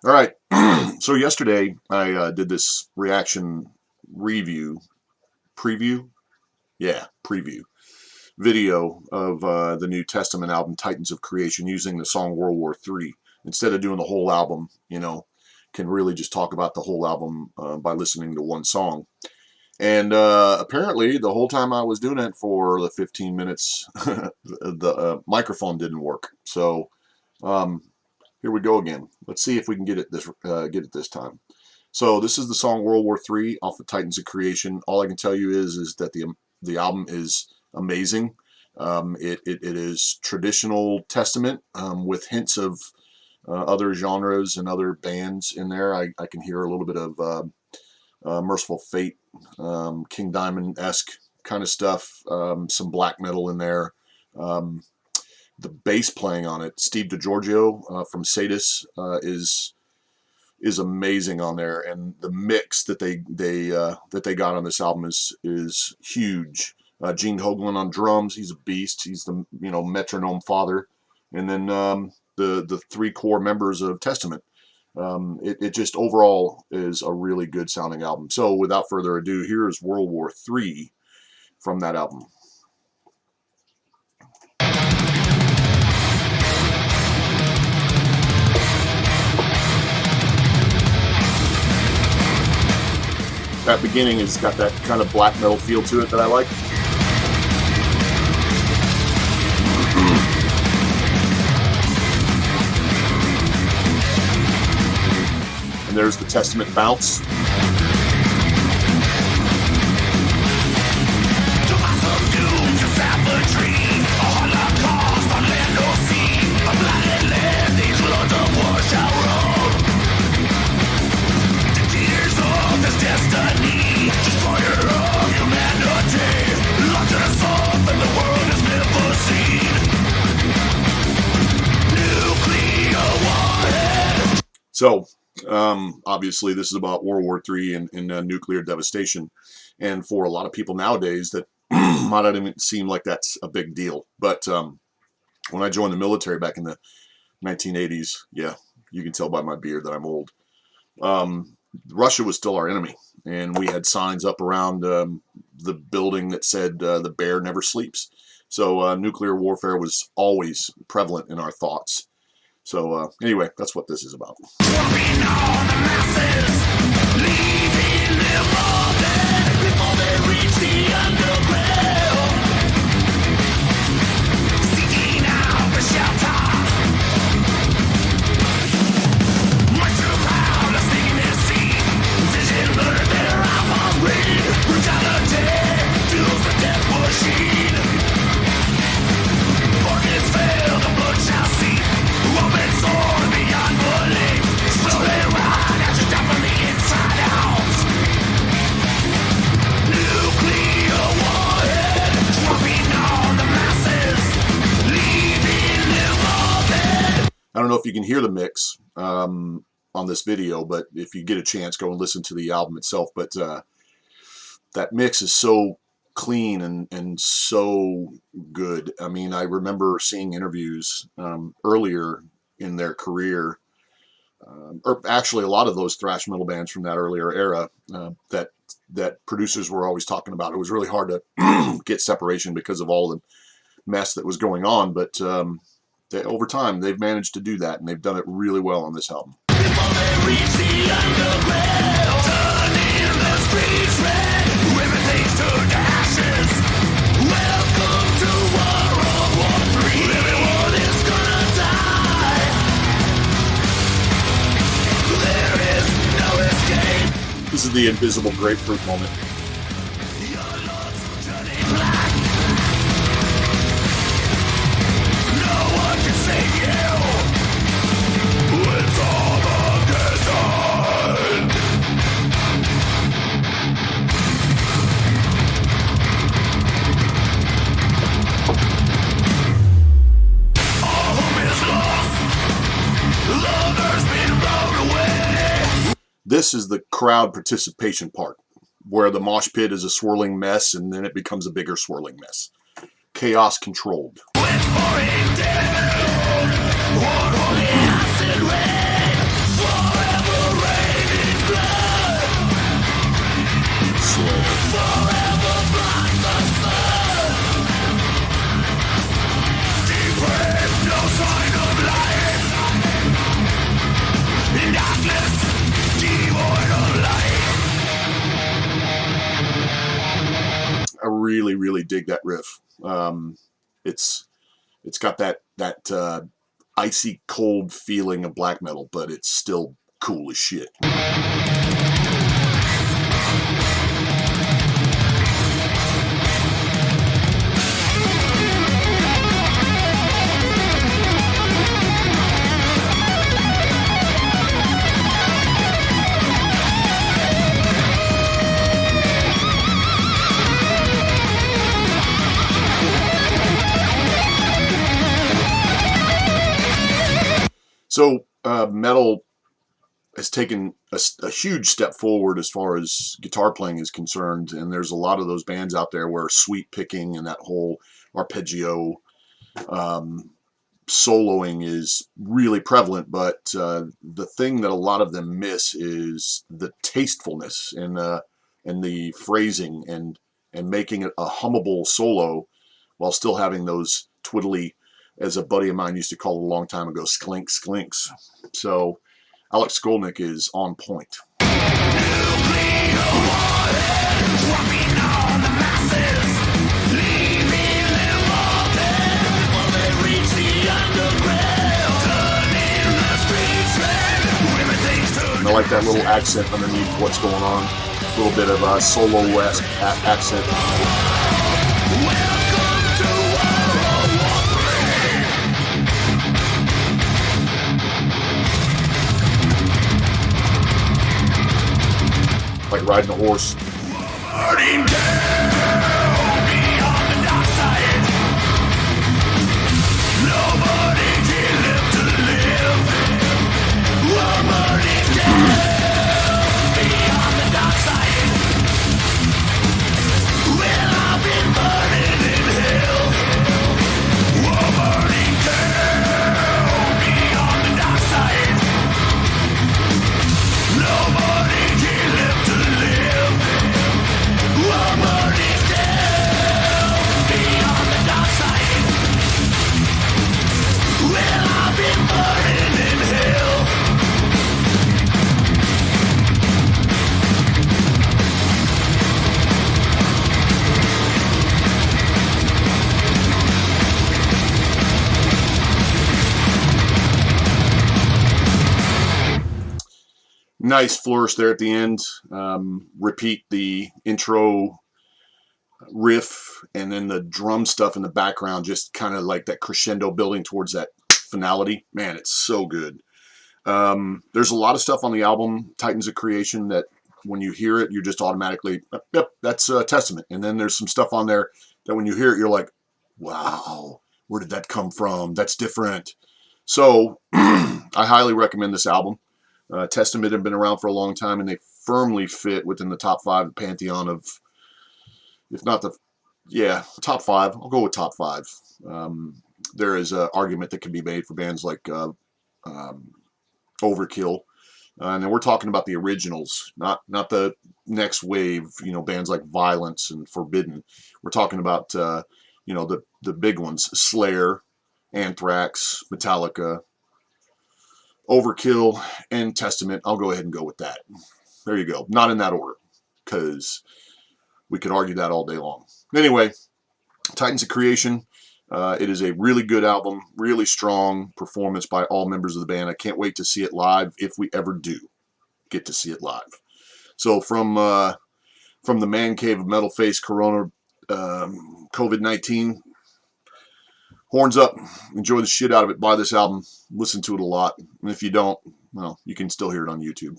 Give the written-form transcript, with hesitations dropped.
All right. So yesterday I did this reaction review, preview, preview video of the New Testament album Titans of Creation using the song World War III. Instead of doing the whole album, can really just talk about the whole album by listening to one song. And apparently the whole time I was doing it for the 15 minutes, the microphone didn't work. So here we go again. Let's see if we can get it this time. So this is the song World War III off the Titans of Creation. All I can tell you is that the album is amazing. It is traditional Testament with hints of other genres and other bands in there. I can hear a little bit of Merciful Fate, King Diamond-esque kind of stuff, some black metal in there. The bass playing on it, Steve DiGiorgio from Sadis, is amazing on there, and the mix that they got on this album is huge. Gene Hoglan on drums, he's a beast. He's the metronome father, and then the three core members of Testament. It just overall is a really good sounding album. So without further ado, here is World War III from that album. That beginning has got that kind of black metal feel to it that I like. And there's the Testament bounce. So, obviously, this is about World War III and nuclear devastation. And for a lot of people nowadays, that might not even seem like that's a big deal. But when I joined the military back in the 1980s, yeah, you can tell by my beard that I'm old. Russia was still our enemy. And we had signs up around the building that said, the bear never sleeps. So nuclear warfare was always prevalent in our thoughts. So anyway, that's what this is about. I don't know if you can hear the mix on this video, but if you get a chance, go and listen to the album itself. But that mix is so clean and so good. I mean, I remember seeing interviews earlier in their career, or actually a lot of those thrash metal bands from that earlier era that producers were always talking about. It was really hard to get separation because of all the mess that was going on, but over time, they've managed to do that, and they've done it really well on this album. This is the invisible grapefruit moment. This is the crowd participation part, where the mosh pit is a swirling mess and then it becomes a bigger swirling mess. Chaos controlled. really, really dig that riff. It's got that icy cold feeling of black metal, but it's still cool as shit. So metal has taken a huge step forward as far as guitar playing is concerned, and there's a lot of those bands out there where sweep picking and that whole arpeggio soloing is really prevalent, but the thing that a lot of them miss is the tastefulness and the phrasing and making it a hummable solo while still having those twiddly, as a buddy of mine used to call it a long time ago, sklinks, sklinks. So Alex Skolnick is on point. I like that little accent underneath what's going on. A little bit of a solo-esque accent. Like riding a horse. Burning down beyond the dark side. Nobody can live to live. We're burning down beyond the dark side. Well, I've been burning in hell. We're burning down beyond the dark side. Nobody can live to live. We're burning down beyond the dark side. Well, I've been burning in hell. Nice flourish there at the end. Repeat the intro riff and then the drum stuff in the background, just kind of like that crescendo building towards that finality. Man, it's so good. There's a lot of stuff on the album Titans of Creation that when you hear it, you're just automatically, yep, that's Testament. And then there's some stuff on there that when you hear it, you're like, wow, where did that come from? That's different. So I highly recommend this album. Testament have been around for a long time, and they firmly fit within the top 5 pantheon of, if not the, top 5. I'll go with top 5. There is an argument that can be made for bands like Overkill, and then we're talking about the originals, not the next wave. Bands like Violence and Forbidden. We're talking about the big ones: Slayer, Anthrax, Metallica, Overkill, and Testament. I'll go ahead and go with that. There you go. Not in that order, because we could argue that all day long. Anyway, Titans of Creation. It is a really good album, really strong performance by all members of the band. I can't wait to see it live, if we ever do get to see it live. So from the man cave of Metalface, Corona, COVID-19, horns up, enjoy the shit out of it, buy this album, listen to it a lot, and if you don't, well, you can still hear it on YouTube.